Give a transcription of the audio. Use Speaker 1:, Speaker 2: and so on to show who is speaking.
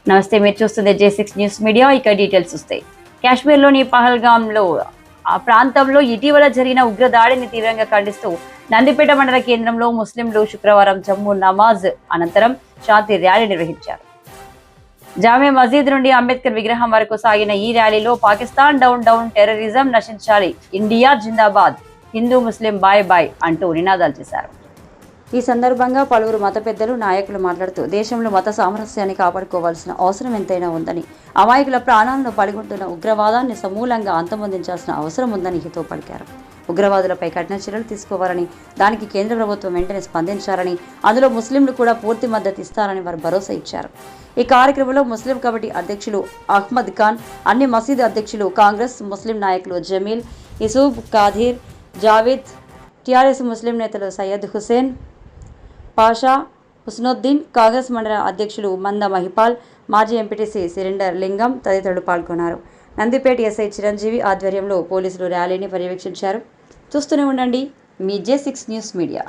Speaker 1: నమస్తే, మీరు చూస్తుంది J6 న్యూస్ మీడియా. ఇక డీటెయిల్స్ వస్తాయి. కాశ్మీర్లోని పహల్గాంలో ఆ ప్రాంతంలో ఇటీవల జరిగిన ఉగ్రదాడిని తీవ్రంగా ఖండిస్తూ నందిపేట మండల కేంద్రంలో ముస్లింలు శుక్రవారం జమ్మూ నమాజ్ అనంతరం శాంతి ర్యాలీ నిర్వహించారు. జామే మసీద్ నుండి అంబేద్కర్ విగ్రహం వరకు సాగిన ఈ ర్యాలీలో పాకిస్తాన్ డౌన్ డౌన్, టెర్రరిజం నశించాలి, ఇండియా జిందాబాద్, హిందూ ముస్లిం బాయ్ బాయ్ అంటూ నినాదాలు చేశారు. ఈ సందర్భంగా పలువురు మత పెద్దలు, నాయకులు మాట్లాడుతూ దేశంలో మత సామరస్యాన్ని కాపాడుకోవాల్సిన అవసరం ఎంతైనా ఉందని, అమాయకుల ప్రాణాలను పడిగొంటున్న ఉగ్రవాదాన్ని సమూలంగా అంతమొందించాల్సిన అవసరం ఉందని హితో పలికారు. ఉగ్రవాదులపై కఠిన చర్యలు తీసుకోవాలని, దానికి కేంద్ర ప్రభుత్వం వెంటనే స్పందించాలని, అందులో ముస్లింలు కూడా పూర్తి మద్దతు ఇస్తారని వారు భరోసా ఇచ్చారు. ఈ కార్యక్రమంలో ముస్లిం కమిటీ అధ్యక్షులు అహ్మద్ ఖాన్, అన్ని మసీదు అధ్యక్షులు, కాంగ్రెస్ ముస్లిం నాయకులు జమీల్, ఇసూబ్, ఖాదీర్, జావేద్, టీఆర్ఎస్ ముస్లిం నేతలు సయ్యద్ హుసేన్ పాషా, హుస్నుద్దీన్, కాంగ్రెస్ మండల అధ్యక్షులు మంద మహిపాల్, మాజీ ఎంపీటీసీ సిరిండర్ లింగం తదితరులు పాల్గొన్నారు. నందిపేట ఎస్ఐ చిరంజీవి ఆధ్వర్యంలో పోలీసులు ర్యాలీని పర్యవేక్షించారు. చూస్తూనే ఉండండి మీ J6 న్యూస్ మీడియా.